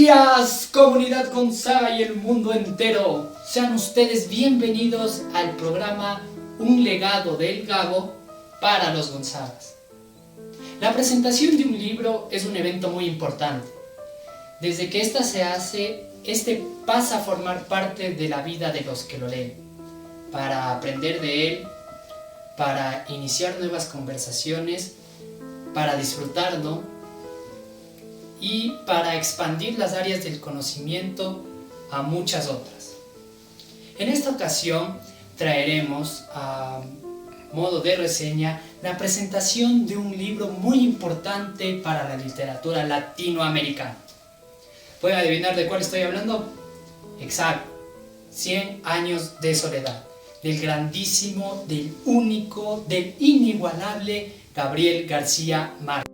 días, comunidad Gonzaga y el mundo entero. Sean ustedes bienvenidos al programa Un legado del Gabo para los Gonzagas. La presentación de un libro es un evento muy importante. Desde que ésta se hace, pasa a formar parte de la vida de los que lo leen, para aprender de él, para iniciar nuevas conversaciones, para disfrutarlo y para expandir las áreas del conocimiento a muchas otras. En esta ocasión traeremos a modo de reseña la presentación de un libro muy importante para la literatura latinoamericana. ¿Pueden adivinar de cuál estoy hablando? Exacto, 100 años de soledad, del grandísimo, del único, del inigualable Gabriel García Márquez.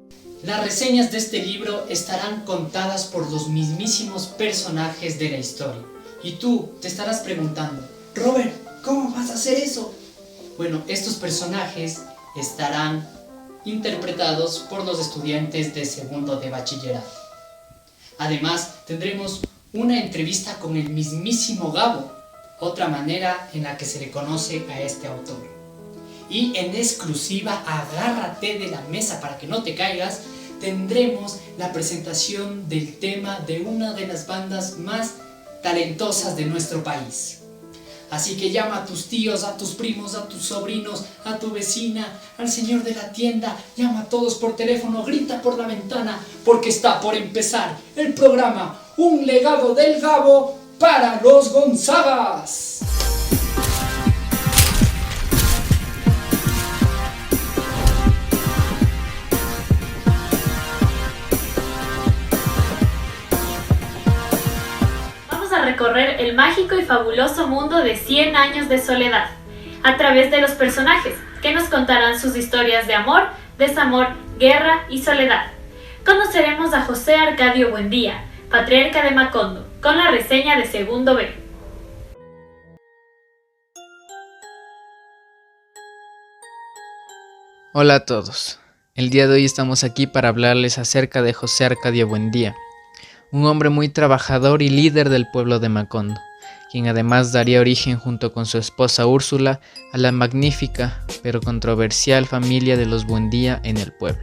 Las reseñas de este libro estarán contadas por los mismísimos personajes de la historia. Y tú te estarás preguntando, Robert, ¿cómo vas a hacer eso? Bueno, estos personajes estarán interpretados por los estudiantes de segundo de bachillerato. Además, tendremos una entrevista con el mismísimo Gabo, otra manera en la que se le conoce a este autor. Y en exclusiva, agárrate de la mesa para que no te caigas, tendremos la presentación del tema de una de las bandas más talentosas de nuestro país. Así que llama a tus tíos, a tus primos, a tus sobrinos, a tu vecina, al señor de la tienda, llama a todos por teléfono, grita por la ventana, porque está por empezar el programa Un legado del Gabo para los Gonzagas. Recorrer el mágico y fabuloso mundo de 100 años de soledad, a través de los personajes que nos contarán sus historias de amor, desamor, guerra y soledad. Conoceremos a José Arcadio Buendía, patriarca de Macondo, con la reseña de segundo B. Hola a todos, el día de hoy estamos aquí para hablarles acerca de José Arcadio Buendía, un hombre muy trabajador y líder del pueblo de Macondo, quien además daría origen junto con su esposa Úrsula a la magnífica pero controversial familia de los Buendía en el pueblo.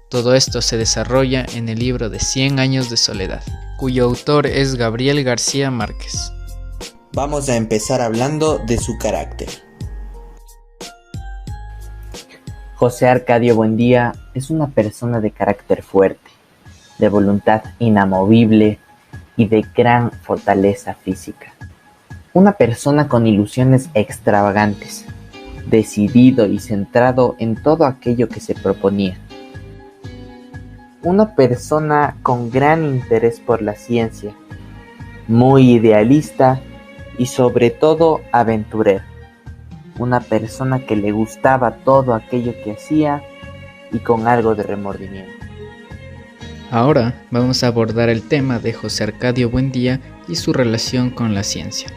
Todo esto se desarrolla en el libro de 100 años de soledad, cuyo autor es Gabriel García Márquez. Vamos a empezar hablando de su carácter. José Arcadio Buendía es una persona de carácter fuerte, de voluntad inamovible y de gran fortaleza física. Una persona con ilusiones extravagantes, decidido y centrado en todo aquello que se proponía. Una persona con gran interés por la ciencia, muy idealista y sobre todo aventurero. Una persona que le gustaba todo aquello que hacía y con algo de remordimiento. Ahora vamos a abordar el tema de José Arcadio Buendía y su relación con la ciencia.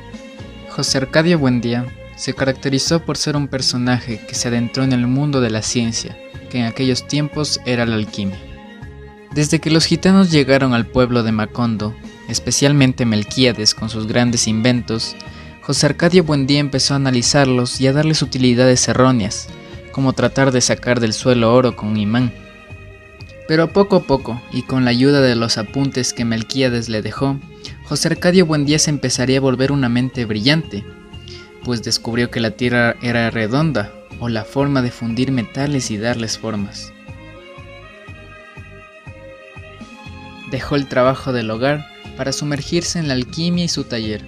José Arcadio Buendía se caracterizó por ser un personaje que se adentró en el mundo de la ciencia, que en aquellos tiempos era la alquimia. Desde que los gitanos llegaron al pueblo de Macondo, especialmente Melquíades con sus grandes inventos, José Arcadio Buendía empezó a analizarlos y a darles utilidades erróneas, como tratar de sacar del suelo oro con un imán. Pero poco a poco, y con la ayuda de los apuntes que Melquíades le dejó, José Arcadio Buendía se empezaría a volver una mente brillante, pues descubrió que la Tierra era redonda, o la forma de fundir metales y darles formas. Dejó el trabajo del hogar para sumergirse en la alquimia y su taller.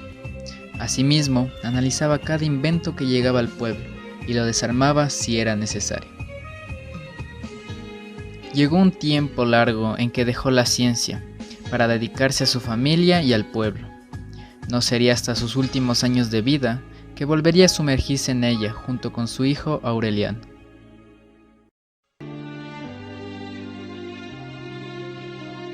Asimismo, analizaba cada invento que llegaba al pueblo, y lo desarmaba si era necesario. Llegó un tiempo largo en que dejó la ciencia para dedicarse a su familia y al pueblo. No sería hasta sus últimos años de vida que volvería a sumergirse en ella junto con su hijo Aureliano.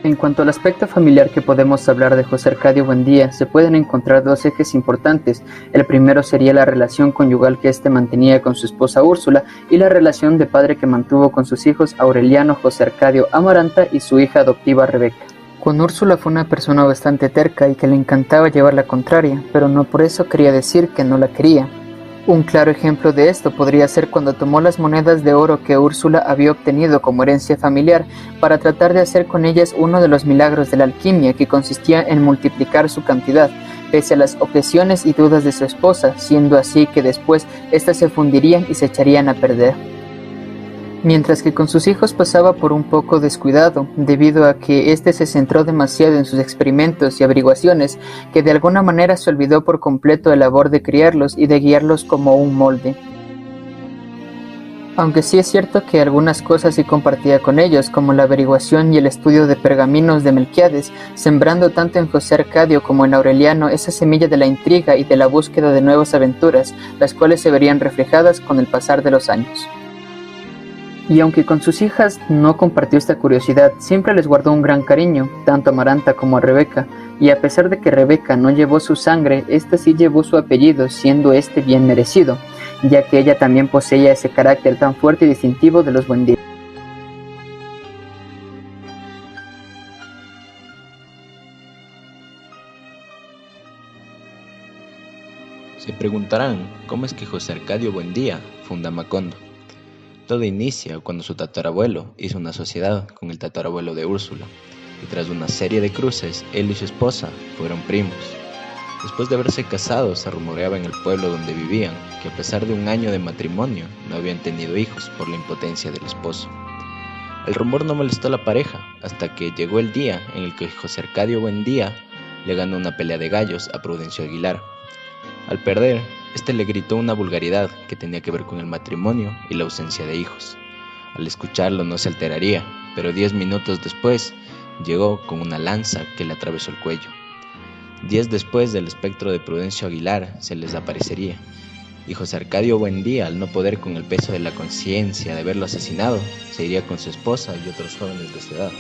En cuanto al aspecto familiar que podemos hablar de José Arcadio Buendía, se pueden encontrar dos ejes importantes. El primero sería la relación conyugal que éste mantenía con su esposa Úrsula y la relación de padre que mantuvo con sus hijos Aureliano José Arcadio Amaranta y su hija adoptiva Rebeca. Con Úrsula fue una persona bastante terca y que le encantaba llevar la contraria, pero no por eso quería decir que no la quería. Un claro ejemplo de esto podría ser cuando tomó las monedas de oro que Úrsula había obtenido como herencia familiar para tratar de hacer con ellas uno de los milagros de la alquimia, que consistía en multiplicar su cantidad, pese a las objeciones y dudas de su esposa, siendo así que después éstas se fundirían y se echarían a perder. Mientras que con sus hijos pasaba por un poco descuidado, debido a que éste se centró demasiado en sus experimentos y averiguaciones, que de alguna manera se olvidó por completo la labor de criarlos y de guiarlos como un molde. Aunque sí es cierto que algunas cosas sí compartía con ellos, como la averiguación y el estudio de pergaminos de Melquíades, sembrando tanto en José Arcadio como en Aureliano esa semilla de la intriga y de la búsqueda de nuevas aventuras, las cuales se verían reflejadas con el pasar de los años. Y aunque con sus hijas no compartió esta curiosidad, siempre les guardó un gran cariño, tanto a Amaranta como a Rebeca, y a pesar de que Rebeca no llevó su sangre, ésta sí llevó su apellido, siendo este bien merecido, ya que ella también poseía ese carácter tan fuerte y distintivo de los Buendía. Se preguntarán cómo es que José Arcadio Buendía funda Macondo. Todo inicia cuando su tatarabuelo hizo una sociedad con el tatarabuelo de Úrsula, y tras una serie de cruces, él y su esposa fueron primos. Después de haberse casado, se rumoreaba en el pueblo donde vivían que a pesar de un año de matrimonio, no habían tenido hijos por la impotencia del esposo. El rumor no molestó a la pareja, hasta que llegó el día en el que José Arcadio Buendía le ganó una pelea de gallos a Prudencio Aguilar. Al perder, este le gritó una vulgaridad que tenía que ver con el matrimonio y la ausencia de hijos. Al escucharlo no se alteraría, pero 10 minutos después llegó con una lanza que le atravesó el cuello. 10 después del espectro de Prudencio Aguilar se les aparecería, y José Arcadio Buendía, al no poder con el peso de la conciencia de haberlo asesinado, se iría con su esposa y otros jóvenes de su edad.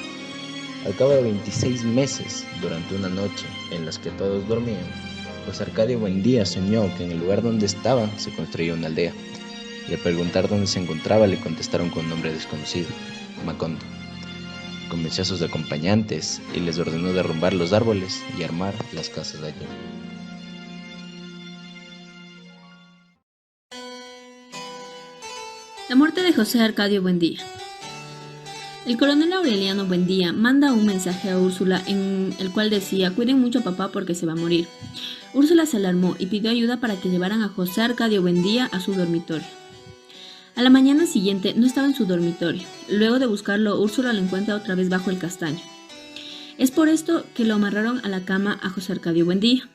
Al cabo de 26 meses, durante una noche en la que todos dormían, José Arcadio Buendía soñó que en el lugar donde estaban se construía una aldea, y al preguntar dónde se encontraba le contestaron con un nombre desconocido, Macondo. Convenció a sus acompañantes y les ordenó derrumbar los árboles y armar las casas allí. La muerte de José Arcadio Buendía. El coronel Aureliano Buendía manda un mensaje a Úrsula en el cual decía: cuiden mucho a papá porque se va a morir. Úrsula se alarmó y pidió ayuda para que llevaran a José Arcadio Buendía a su dormitorio. A la mañana siguiente no estaba en su dormitorio. Luego de buscarlo, Úrsula lo encuentra otra vez bajo el castaño. Es por esto que lo amarraron a la cama a José Arcadio Buendía.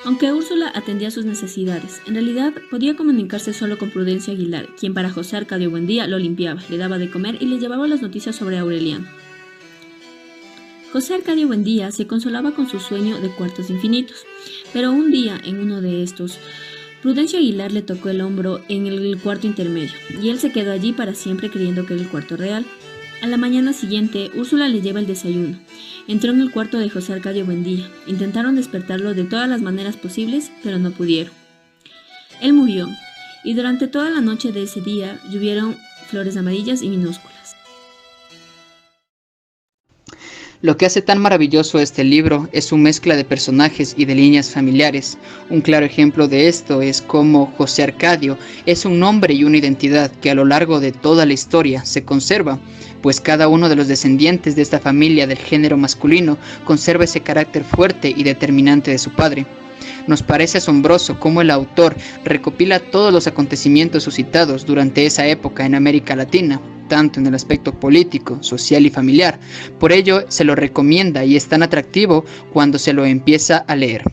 Aunque Úrsula atendía sus necesidades, en realidad podía comunicarse solo con Prudencio Aguilar, quien para José Arcadio Buendía lo limpiaba, le daba de comer y le llevaba las noticias sobre Aureliano. José Arcadio Buendía se consolaba con su sueño de cuartos infinitos, pero un día, en uno de estos, Prudencio Aguilar le tocó el hombro en el cuarto intermedio, y él se quedó allí para siempre creyendo que era el cuarto real. A la mañana siguiente, Úrsula le lleva el desayuno. Entró en el cuarto de José Arcadio Buendía. Intentaron despertarlo de todas las maneras posibles, pero no pudieron. Él murió, y durante toda la noche de ese día llovieron flores amarillas y minúsculas. Lo que hace tan maravilloso este libro es su mezcla de personajes y de líneas familiares. Un claro ejemplo de esto es cómo José Arcadio es un nombre y una identidad que a lo largo de toda la historia se conserva, pues cada uno de los descendientes de esta familia del género masculino conserva ese carácter fuerte y determinante de su padre. Nos parece asombroso cómo el autor recopila todos los acontecimientos suscitados durante esa época en América Latina, tanto en el aspecto político, social y familiar. Por ello se lo recomienda y es tan atractivo cuando se lo empieza a leer.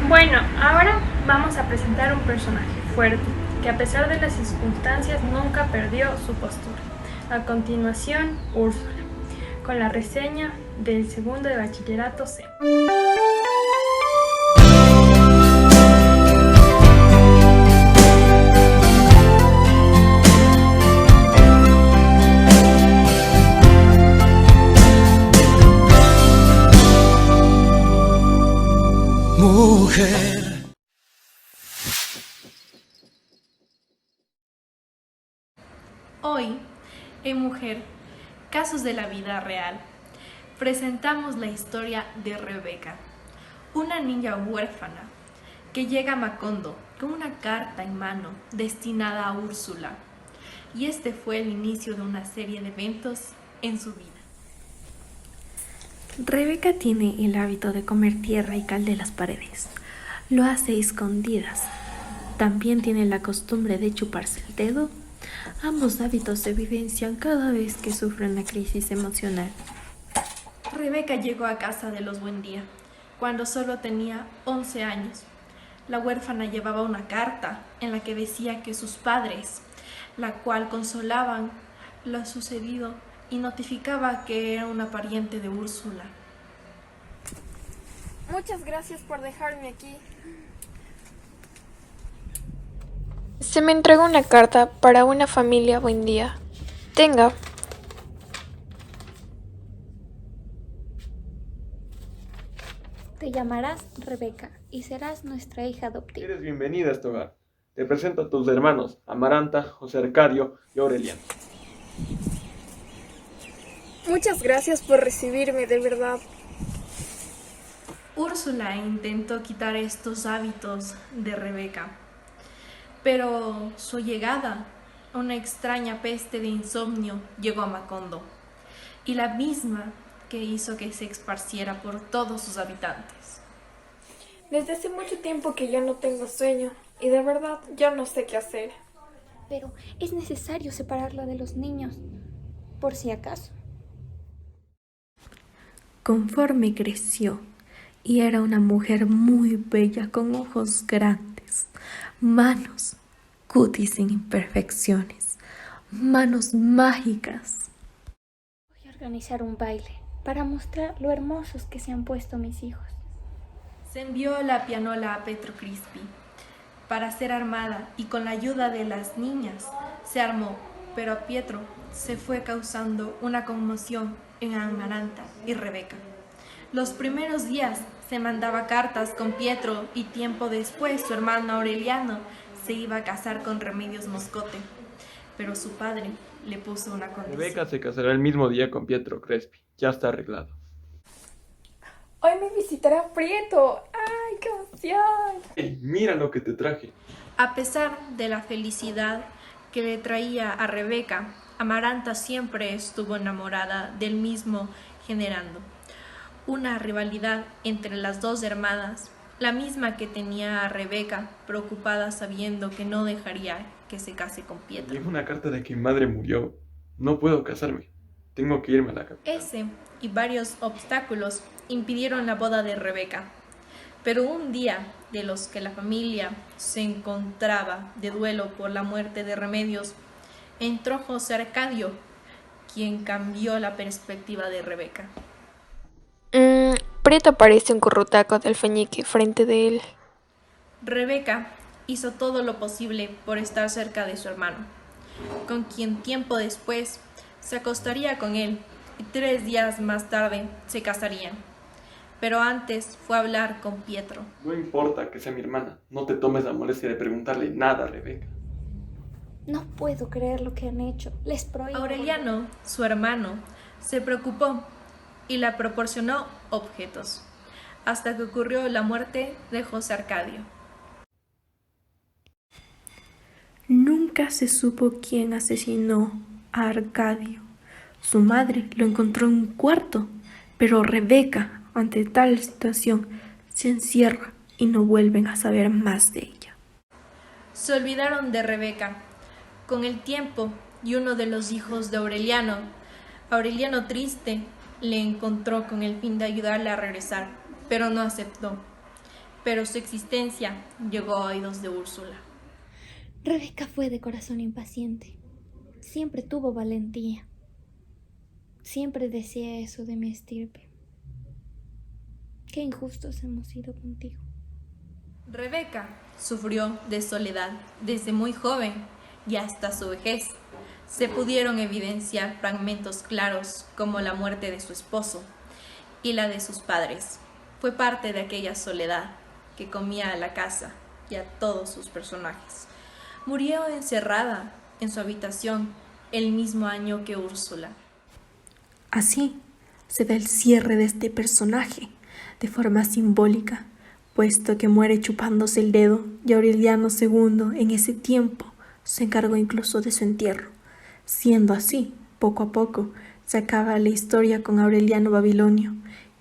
Bueno, ahora vamos a presentar un personaje fuerte, que a pesar de las circunstancias nunca perdió su postura. A continuación, Úrsula, con la reseña del segundo de bachillerato C. mujer. Hoy, en Mujer, Casos de la Vida Real, presentamos la historia de Rebeca, una niña huérfana que llega a Macondo con una carta en mano destinada a Úrsula, y este fue el inicio de una serie de eventos en su vida. Rebeca tiene el hábito de comer tierra y cal de las paredes. Lo hace a escondidas. También tiene la costumbre de chuparse el dedo. Ambos hábitos se evidencian cada vez que sufre una crisis emocional. Rebeca llegó a casa de los Buendía cuando solo tenía 11 años. La huérfana llevaba una carta en la que decía que sus padres, la cual consolaban lo sucedido y notificaba que era una pariente de Úrsula. Muchas gracias por dejarme aquí. Se me entregó una carta para una familia Buendía. Tenga. Te llamarás Rebeca y serás nuestra hija adoptiva. Eres bienvenida a este hogar. Te presento a tus hermanos, Amaranta, José Arcadio y Aureliano. Muchas gracias por recibirme, de verdad. Úrsula intentó quitar estos hábitos de Rebeca, pero su llegada, una extraña peste de insomnio, llegó a Macondo, y la misma que hizo que se esparciera por todos sus habitantes. Desde hace mucho tiempo que ya no tengo sueño, y de verdad ya no sé qué hacer. Pero es necesario separarla de los niños, por si acaso. Conforme creció, y era una mujer muy bella con ojos grandes, manos, cutis sin imperfecciones, manos mágicas. Voy a organizar un baile para mostrar lo hermosos que se han puesto mis hijos. Se envió la pianola a Pietro Crispi para ser armada y con la ayuda de las niñas se armó, pero a Pietro se fue causando una conmoción en Amaranta y Rebeca. Los primeros días se mandaba cartas con Pietro y tiempo después su hermano Aureliano se iba a casar con Remedios Moscote, pero su padre le puso una condición. Rebeca se casará el mismo día con Pietro Crespi. Ya está arreglado. Hoy me visitará Prieto. ¡Ay, qué emoción! ¡Ey, mira lo que te traje! A pesar de la felicidad que le traía a Rebeca, Amaranta siempre estuvo enamorada del mismo, generando una rivalidad entre las dos hermanas, la misma que tenía a Rebeca, preocupada sabiendo que no dejaría que se case con Pietro. Llegó una carta de que mi madre murió. No puedo casarme. Tengo que irme a la capital. Ese y varios obstáculos impidieron la boda de Rebeca. Pero un día de los que la familia se encontraba de duelo por la muerte de Remedios, entró José Arcadio, quien cambió la perspectiva de Rebeca. Prieto parece un currutaco de alfeñique frente de él. Rebeca hizo todo lo posible por estar cerca de su hermano, con quien tiempo después se acostaría con él y 3 días más tarde se casarían. Pero antes fue a hablar con Pietro. No importa que sea mi hermana, no te tomes la molestia de preguntarle nada a Rebeca. No puedo creer lo que han hecho. Les prohíbo. Aureliano, su hermano, se preocupó y le proporcionó objetos, hasta que ocurrió la muerte de José Arcadio. Nunca se supo quién asesinó a Arcadio. Su madre lo encontró en un cuarto, pero Rebeca, ante tal situación, se encierra y no vuelven a saber más de ella. Se olvidaron de Rebeca. Con el tiempo y uno de los hijos de Aureliano, Aureliano triste, le encontró con el fin de ayudarle a regresar, pero no aceptó. Pero su existencia llegó a oídos de Úrsula. Rebeca fue de corazón impaciente. Siempre tuvo valentía. Siempre decía eso de mi estirpe. Qué injustos hemos sido contigo. Rebeca sufrió de soledad desde muy joven y hasta su vejez. Se pudieron evidenciar fragmentos claros como la muerte de su esposo y la de sus padres. Fue parte de aquella soledad que comía a la casa y a todos sus personajes. Murió encerrada en su habitación el mismo año que Úrsula. Así se da el cierre de este personaje de forma simbólica, puesto que muere chupándose el dedo y Aureliano II en ese tiempo se encargó incluso de su entierro. Siendo así, poco a poco se acaba la historia con Aureliano Babilonio,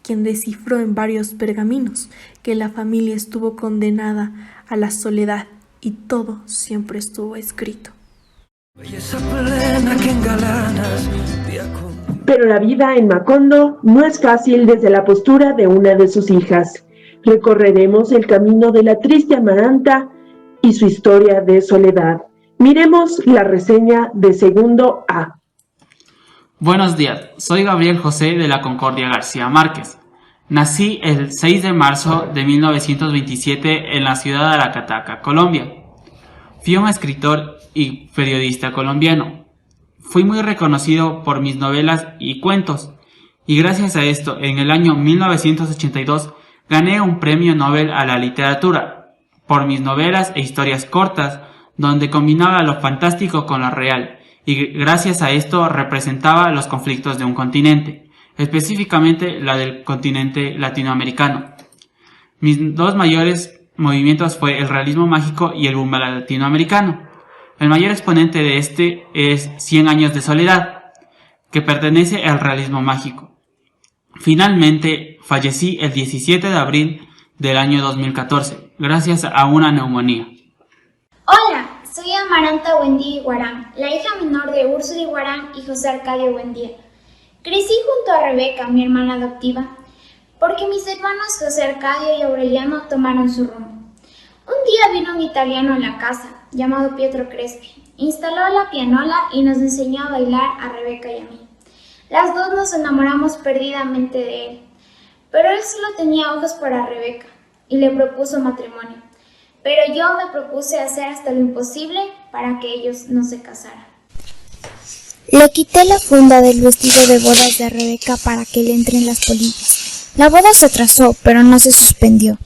quien descifró en varios pergaminos que la familia estuvo condenada a la soledad y todo siempre estuvo escrito. Pero la vida en Macondo no es fácil desde la postura de una de sus hijas. Recorreremos el camino de la triste Amaranta y su historia de soledad. Miremos la reseña de segundo A. Buenos días, soy Gabriel José de la Concordia García Márquez. Nací el 6 de marzo de 1927 en la ciudad de Aracataca, Colombia. Fui un escritor y periodista colombiano. Fui muy reconocido por mis novelas y cuentos, y gracias a esto, en el año 1982, gané un premio Nobel a la literatura, por mis novelas e historias cortas, donde combinaba lo fantástico con lo real, y gracias a esto representaba los conflictos de un continente, específicamente la del continente latinoamericano. Mis dos mayores movimientos fue el realismo mágico y el boom latinoamericano. El mayor exponente de este es 100 años de soledad, que pertenece al realismo mágico. Finalmente, fallecí el 17 de abril del año 2014, gracias a una neumonía. Hola, soy Amaranta Buendía Iguarán, la hija menor de Úrsula Iguarán y José Arcadio Buendía. Crecí junto a Rebeca, mi hermana adoptiva, porque mis hermanos José Arcadio y Aureliano tomaron su rumbo. Un día vino un italiano a la casa, llamado Pietro Crespi, instaló la pianola y nos enseñó a bailar a Rebeca y a mí. Las dos nos enamoramos perdidamente de él, pero él solo tenía ojos para Rebeca y le propuso matrimonio. Pero yo me propuse hacer hasta lo imposible para que ellos no se casaran. Le quité la funda del vestido de bodas de Rebeca para que le entren las polillas. La boda se atrasó, pero no se suspendió.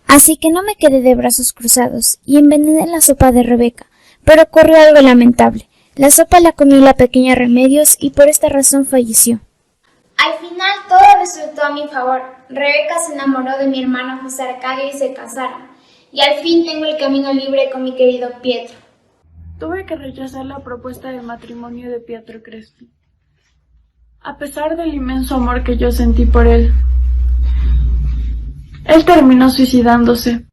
Así que no me quedé de brazos cruzados y envenené la sopa de Rebeca, pero ocurrió algo lamentable. La sopa la comió la pequeña Remedios y por esta razón falleció. Al final todo resultó a mi favor. Rebeca se enamoró de mi hermano José Arcadio y se casaron. Y al fin tengo el camino libre con mi querido Pietro. Tuve que rechazar la propuesta de matrimonio de Pietro Crespi, a pesar del inmenso amor que yo sentí por él. Él terminó suicidándose.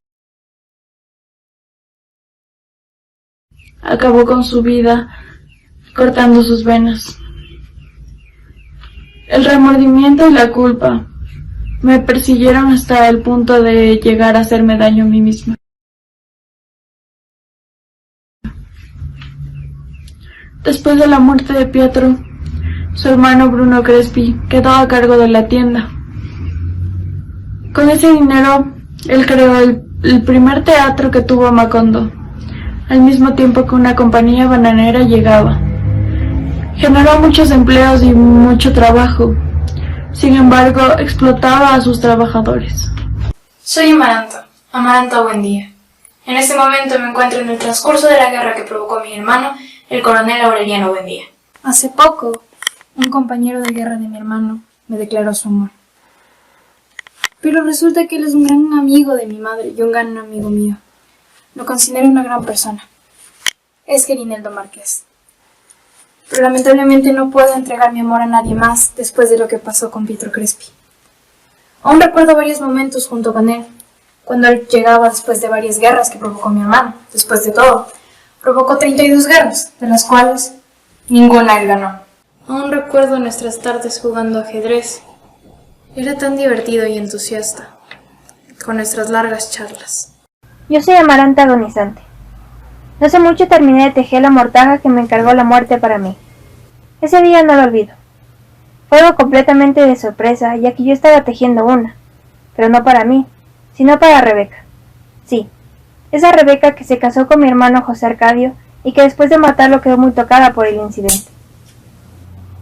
Acabó con su vida, cortando sus venas. El remordimiento y la culpa me persiguieron hasta el punto de llegar a hacerme daño a mí misma. Después de la muerte de Pietro, su hermano Bruno Crespi quedó a cargo de la tienda. Con ese dinero, él creó el primer teatro que tuvo Macondo, al mismo tiempo que una compañía bananera llegaba. Generó muchos empleos y mucho trabajo. Sin embargo, explotaba a sus trabajadores. Soy Amaranta Buendía. En este momento me encuentro en el transcurso de la guerra que provocó mi hermano, el coronel Aureliano Buendía. Hace poco, un compañero de guerra de mi hermano me declaró su amor. Pero resulta que él es un gran amigo de mi madre y un gran amigo mío. Lo considero una gran persona. Es Gerineldo Márquez. Pero lamentablemente no puedo entregar mi amor a nadie más después de lo que pasó con Pietro Crespi. Aún recuerdo varios momentos junto con él, cuando él llegaba después de varias guerras que provocó mi hermano. Después de todo, provocó 32 guerras, de las cuales ninguna él ganó. Aún recuerdo nuestras tardes jugando ajedrez. Era tan divertido y entusiasta, con nuestras largas charlas. Yo soy Amaranta Agonizante. No hace mucho terminé de tejer la mortaja que me encargó la muerte para mí. Ese día no lo olvido. Fue algo completamente de sorpresa, ya que yo estaba tejiendo una, pero no para mí, sino para Rebeca. Sí, esa Rebeca que se casó con mi hermano José Arcadio y que después de matarlo quedó muy tocada por el incidente.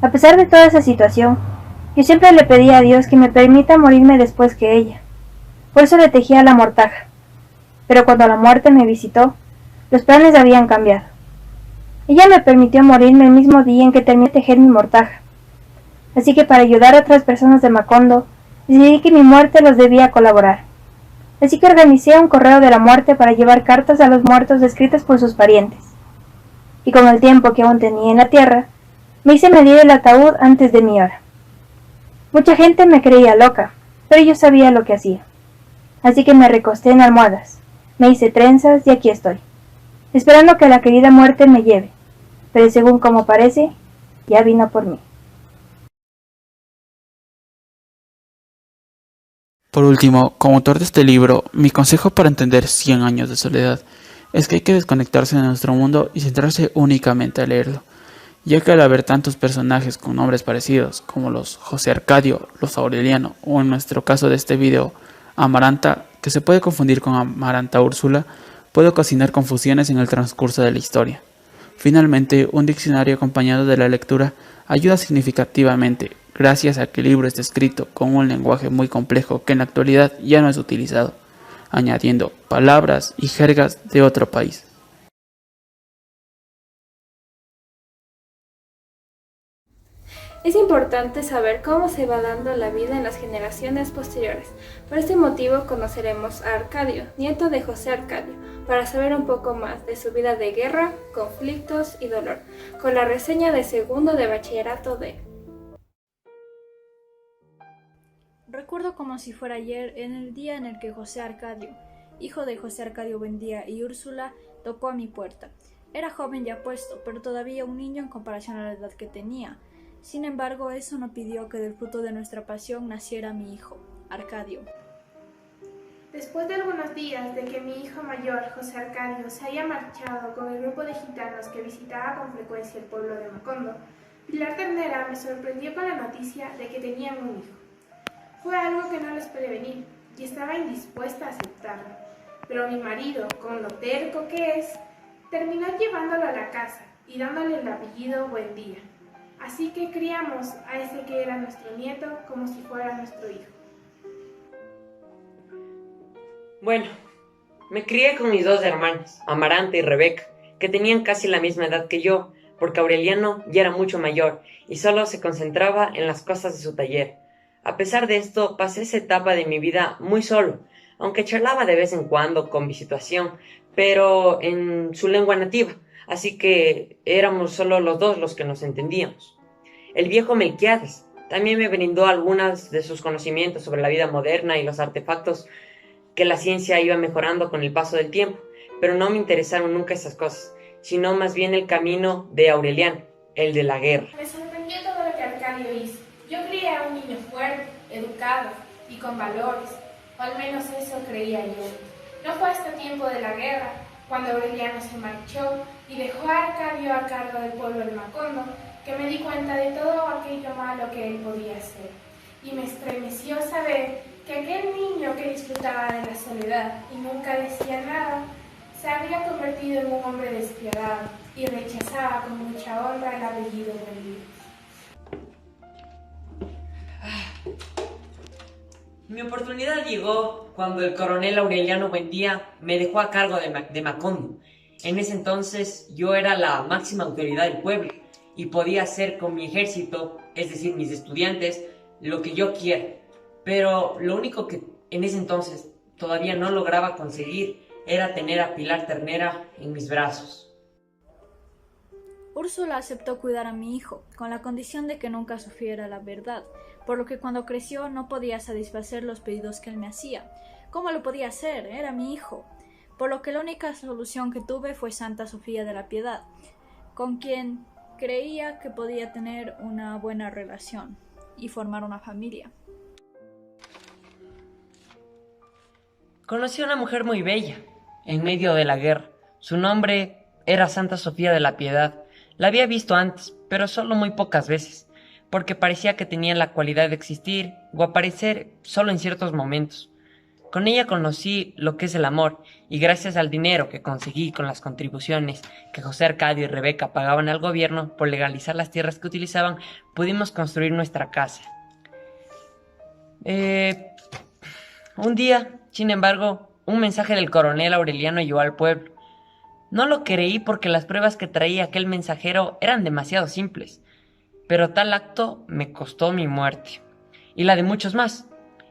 A pesar de toda esa situación, yo siempre le pedí a Dios que me permita morirme después que ella. Por eso le tejía la mortaja. Pero cuando la muerte me visitó, los planes habían cambiado. Ella me permitió morirme el mismo día en que terminé de tejer mi mortaja. Así que para ayudar a otras personas de Macondo, decidí que mi muerte los debía colaborar. Así que organicé un correo de la muerte para llevar cartas a los muertos escritas por sus parientes. Y con el tiempo que aún tenía en la tierra, me hice medir el ataúd antes de mi hora. Mucha gente me creía loca, pero yo sabía lo que hacía. Así que me recosté en almohadas, me hice trenzas y aquí estoy, esperando que la querida muerte me lleve, pero según como parece, ya vino por mí. Por último, como autor de este libro, mi consejo para entender 100 años de soledad es que hay que desconectarse de nuestro mundo y centrarse únicamente a leerlo, ya que al haber tantos personajes con nombres parecidos como los José Arcadio, los Aureliano o en nuestro caso de este video, Amaranta, que se puede confundir con Amaranta Úrsula, puede ocasionar confusiones en el transcurso de la historia. Finalmente, un diccionario acompañado de la lectura ayuda significativamente, gracias a que el libro está escrito con un lenguaje muy complejo que en la actualidad ya no es utilizado, añadiendo palabras y jergas de otro país. Es importante saber cómo se va dando la vida en las generaciones posteriores. Por este motivo conoceremos a Arcadio, nieto de José Arcadio, para saber un poco más de su vida de guerra, conflictos y dolor, con la reseña de segundo de bachillerato de... Recuerdo como si fuera ayer en el día en el que José Arcadio, hijo de José Arcadio Buendía y Úrsula, tocó a mi puerta. Era joven y apuesto, pero todavía un niño en comparación a la edad que tenía. Sin embargo, eso no pidió que del fruto de nuestra pasión naciera mi hijo, Arcadio. Después de algunos días de que mi hijo mayor, José Arcadio, se haya marchado con el grupo de gitanos que visitaba con frecuencia el pueblo de Macondo, Pilar Ternera me sorprendió con la noticia de que tenían un hijo. Fue algo que no les puede venir y estaba indispuesta a aceptarlo, pero mi marido, con lo terco que es, terminó llevándolo a la casa y dándole el apellido Buendía. Así que criamos a ese que era nuestro nieto como si fuera nuestro hijo. Bueno, me crié con mis dos hermanas, Amaranta y Rebeca, que tenían casi la misma edad que yo, porque Aureliano ya era mucho mayor y solo se concentraba en las cosas de su taller. A pesar de esto, pasé esa etapa de mi vida muy solo, aunque charlaba de vez en cuando con mi situación, pero en su lengua nativa, así que éramos solo los dos los que nos entendíamos. El viejo Melquiades también me brindó algunos de sus conocimientos sobre la vida moderna y los artefactos que la ciencia iba mejorando con el paso del tiempo, pero no me interesaron nunca esas cosas, sino más bien el camino de Aureliano, el de la guerra. Me sorprendió todo lo que Arcadio hizo. Yo crié a un niño fuerte, educado y con valores, o al menos eso creía yo. No fue hasta tiempo de la guerra, cuando Aureliano se marchó y dejó a Arcadio a cargo del pueblo de Macondo, que me di cuenta de todo aquello malo que él podía hacer. Y me estremeció saber que aquel niño que disfrutaba de la soledad y nunca decía nada, se había convertido en un hombre despiadado y rechazaba con mucha honra el apellido Buendía. Mi oportunidad llegó cuando el coronel Aureliano Buendía me dejó a cargo de Macondo. En ese entonces yo era la máxima autoridad del pueblo y podía hacer con mi ejército, es decir, mis estudiantes, lo que yo quiera. Pero lo único que en ese entonces todavía no lograba conseguir era tener a Pilar Ternera en mis brazos. Úrsula aceptó cuidar a mi hijo, con la condición de que nunca sufriera la verdad, por lo que cuando creció no podía satisfacer los pedidos que él me hacía. ¿Cómo lo podía hacer? Era mi hijo. Por lo que la única solución que tuve fue Santa Sofía de la Piedad, con quien creía que podía tener una buena relación y formar una familia. Conocí a una mujer muy bella, en medio de la guerra. Su nombre era Santa Sofía de la Piedad. La había visto antes, pero solo muy pocas veces, porque parecía que tenía la cualidad de existir o aparecer solo en ciertos momentos. Con ella conocí lo que es el amor, y gracias al dinero que conseguí con las contribuciones que José Arcadio y Rebeca pagaban al gobierno por legalizar las tierras que utilizaban, pudimos construir nuestra casa. Un día Sin embargo, un mensaje del coronel Aureliano llegó al pueblo. No lo creí porque las pruebas que traía aquel mensajero eran demasiado simples, pero tal acto me costó mi muerte, y la de muchos más,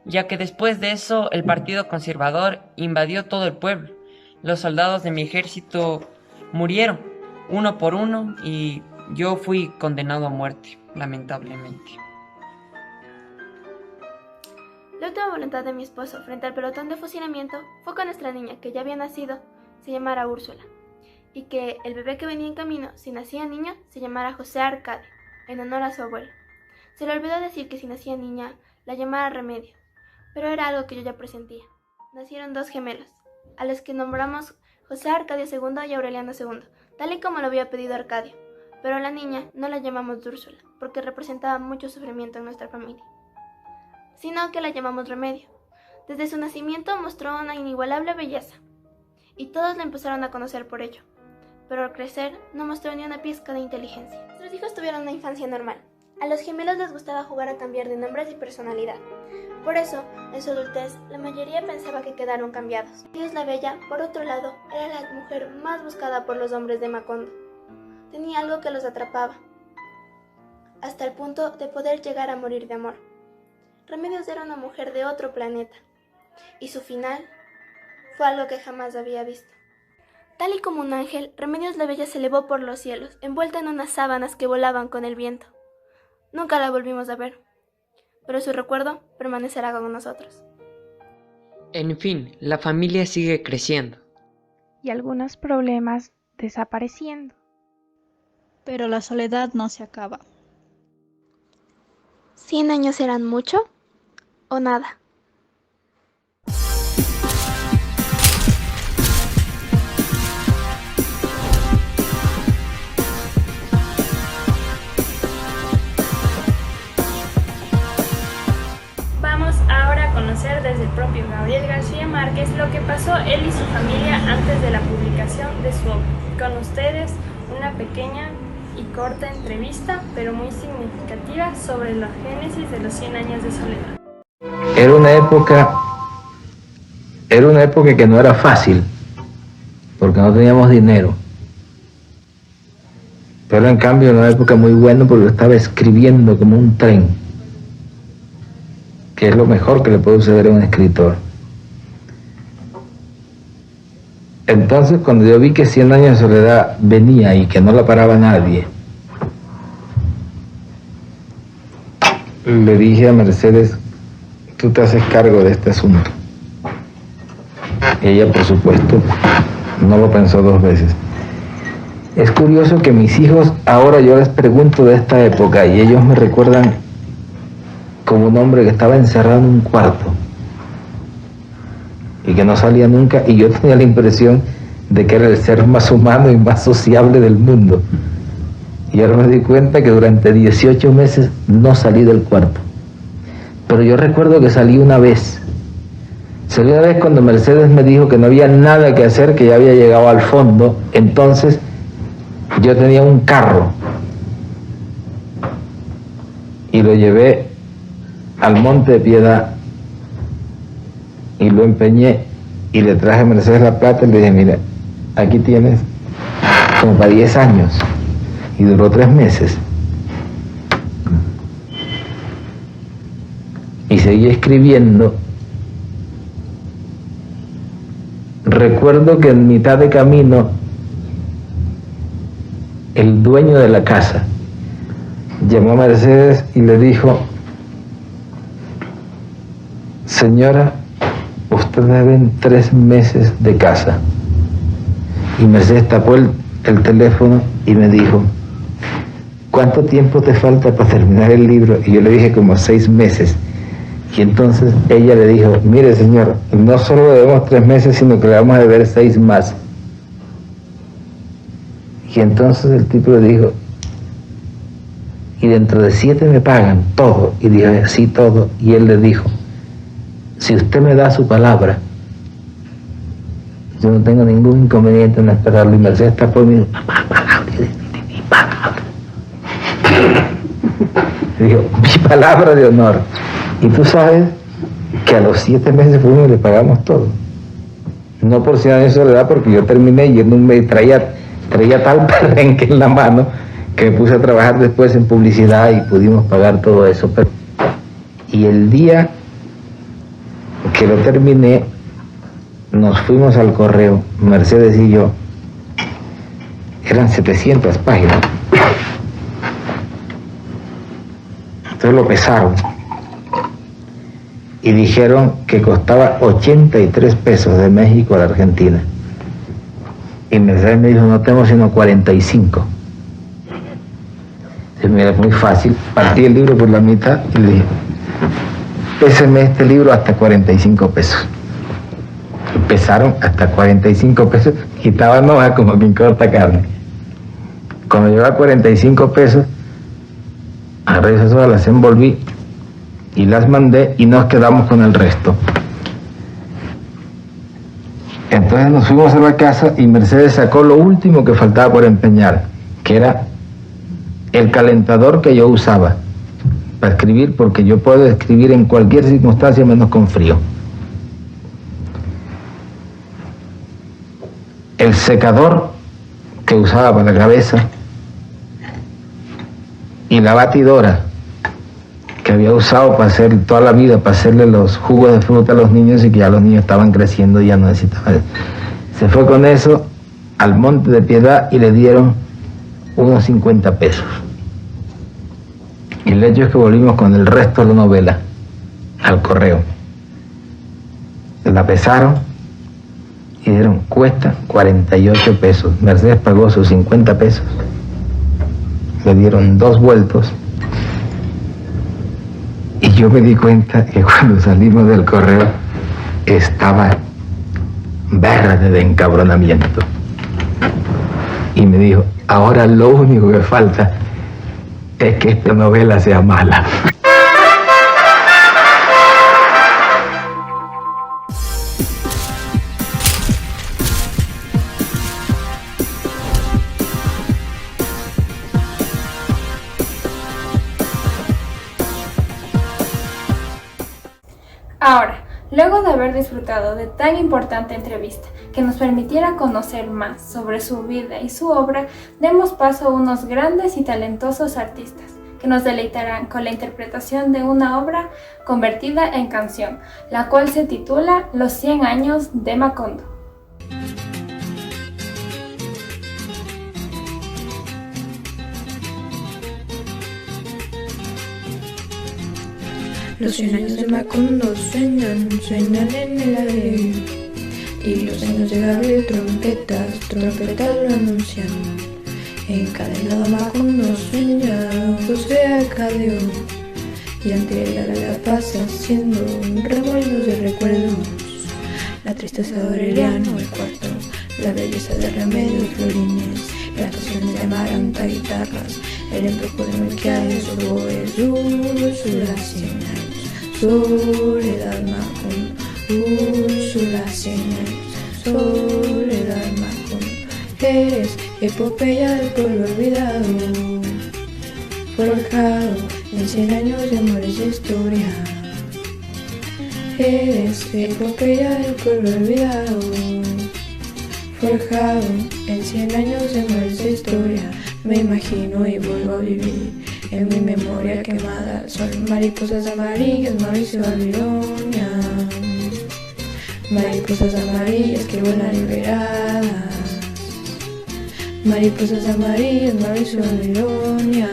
ya que después de eso el partido conservador invadió todo el pueblo. Los soldados de mi ejército murieron, uno por uno, y yo fui condenado a muerte, lamentablemente. La última voluntad de mi esposo frente al pelotón de fusilamiento fue que nuestra niña, que ya había nacido, se llamara Úrsula, y que el bebé que venía en camino, si nacía niño, se llamara José Arcadio, en honor a su abuelo. Se le olvidó decir que si nacía niña, la llamara Remedio, pero era algo que yo ya presentía. Nacieron 2 gemelos, a los que nombramos José Arcadio II y Aureliano II, tal y como lo había pedido Arcadio, pero a la niña no la llamamos Úrsula, porque representaba mucho sufrimiento en nuestra familia, sino que la llamamos Remedio. Desde su nacimiento mostró una inigualable belleza, y todos la empezaron a conocer por ello, pero al crecer no mostró ni una pizca de inteligencia. Nuestros hijos tuvieron una infancia normal. A los gemelos les gustaba jugar a cambiar de nombres y personalidad. Por eso, en su adultez, la mayoría pensaba que quedaron cambiados. Dios la Bella, por otro lado, era la mujer más buscada por los hombres de Macondo. Tenía algo que los atrapaba, hasta el punto de poder llegar a morir de amor. Remedios era una mujer de otro planeta, y su final fue algo que jamás había visto. Tal y como un ángel, Remedios la Bella se elevó por los cielos, envuelta en unas sábanas que volaban con el viento. Nunca la volvimos a ver, pero su recuerdo permanecerá con nosotros. En fin, la familia sigue creciendo. Y algunos problemas desapareciendo. Pero la soledad no se acaba. ¿100 años eran mucho o nada? Vamos ahora a conocer desde el propio Gabriel García Márquez lo que pasó él y su familia antes de la publicación de su obra. Con ustedes, una pequeña y corta entrevista, pero muy significativa, sobre la génesis de los 100 años de soledad. Era una época que no era fácil, porque no teníamos dinero. Pero en cambio era una época muy buena porque estaba escribiendo como un tren, que es lo mejor que le puede suceder a un escritor. Entonces, cuando yo vi que 100 años de soledad venía y que no la paraba nadie, le dije a Mercedes, tú te haces cargo de este asunto. Y ella, por supuesto, no lo pensó 2 veces. Es curioso que mis hijos, ahora yo les pregunto de esta época y ellos me recuerdan como un hombre que estaba encerrado en un cuarto y que no salía nunca, y yo tenía la impresión de que era el ser más humano y más sociable del mundo. Y ahora me di cuenta que durante 18 meses no salí del cuarto. Pero yo recuerdo que salí una vez. Salí una vez cuando Mercedes me dijo que no había nada que hacer, que ya había llegado al fondo. Entonces yo tenía un carro y lo llevé al Monte de Piedad y lo empeñé y le traje a Mercedes la plata y le dije, mira, aquí tienes como para 10 años. Y duró 3 meses. Y seguí escribiendo. Recuerdo que en mitad de camino el dueño de la casa llamó a Mercedes y le dijo, señora, usted debe 3 meses de casa. Y Mercedes tapó el teléfono y me dijo, ¿cuánto tiempo te falta para terminar el libro? Y yo le dije como 6 meses. Y entonces ella le dijo, mire señor, no solo le debemos 3 meses, sino que le vamos a deber 6 más. Y entonces el tipo le dijo, y dentro de 7 me pagan todo. Y dije, sí, todo. Y él le dijo, si usted me da su palabra, yo no tengo ningún inconveniente en esperarlo. Y Mercedes está por mí, mi palabra. Digo, mi palabra de honor. Y tú sabes que a los 7 meses fuimos y le pagamos todo. No por 100 años de soledad, porque yo terminé yendo y traía tal perrenque en la mano que me puse a trabajar después en publicidad y pudimos pagar todo eso. Y el día que lo terminé, nos fuimos al correo, Mercedes y yo. Eran 700 páginas. Entonces lo pesaron y dijeron que costaba 83 pesos de México a la Argentina. Y Mercedes me dijo, no tengo sino 45. Entonces, mira, es muy fácil. Partí el libro por la mitad y le dije, péseme este libro hasta 45 pesos. Pesaron hasta 45 pesos, quitaban hoja como quien corta carne. Cuando llegó a 45 pesos, agarré esas hojas, las envolví y las mandé y nos quedamos con el resto. Entonces nos fuimos a la casa y Mercedes sacó lo último que faltaba por empeñar, que era el calentador que yo usaba para escribir, porque yo puedo escribir en cualquier circunstancia menos con frío. El secador que usaba para la cabeza y la batidora que había usado para hacer toda la vida, para hacerle los jugos de fruta a los niños, y que ya los niños estaban creciendo y ya no necesitaban. Se fue con eso al Monte de Piedad y le dieron unos 50 pesos. Y el hecho es que volvimos con el resto de la novela al correo. La pesaron y dijeron, cuesta 48 pesos. Mercedes pagó sus 50 pesos. Le dieron 2 vueltos. Y yo me di cuenta que cuando salimos del correo estaba verde de encabronamiento. Y me dijo, ahora lo único que falta es que esta novela sea mala. Ahora, luego de haber disfrutado de tan importante entrevista que nos permitiera conocer más sobre su vida y su obra, demos paso a unos grandes y talentosos artistas que nos deleitarán con la interpretación de una obra convertida en canción, la cual se titula Los 100 años de Macondo. Los 100 años de Macondo suenan en el aire, y los años de Gabriel trompetas lo anuncian. Encadenado Macondo sueña José Arcadio, y ante la gala pasa haciendo un revuelo de recuerdos. La tristeza de Aureliano el cuarto, la belleza de Remedios Florines, las canciones de Amaranta, guitarras, el embrujo de Melquiades, oboes, Úrsula 100 años. Soledad Macondo, Úrsula 100 años. Soledad Macondo, eres epopeya del pueblo olvidado, forjado en 100 años de amores de historia. Eres epopeya del pueblo olvidado, forjado en 100 años de amores de historia. Me imagino y vuelvo a vivir en mi memoria quemada. Son mariposas amarillas, Mauricio Babilonia. Mariposas amarillas que vuelan liberadas. Mariposas amarillas, Mauricio Babilonia.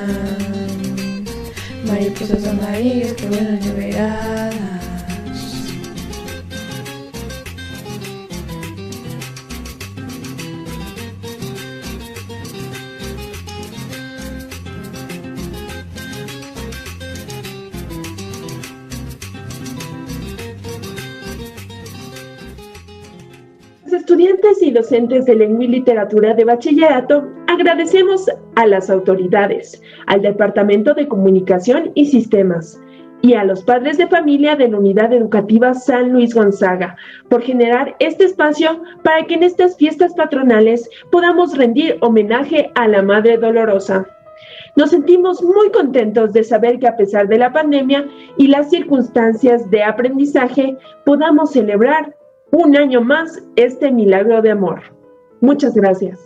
Mariposas amarillas que vuelan liberadas. Estudiantes y docentes de Lengua y Literatura de Bachillerato, agradecemos a las autoridades, al Departamento de Comunicación y Sistemas y a los padres de familia de la Unidad Educativa San Luis Gonzaga por generar este espacio para que en estas fiestas patronales podamos rendir homenaje a la Madre Dolorosa. Nos sentimos muy contentos de saber que a pesar de la pandemia y las circunstancias de aprendizaje, podamos celebrar un año más este milagro de amor. Muchas gracias.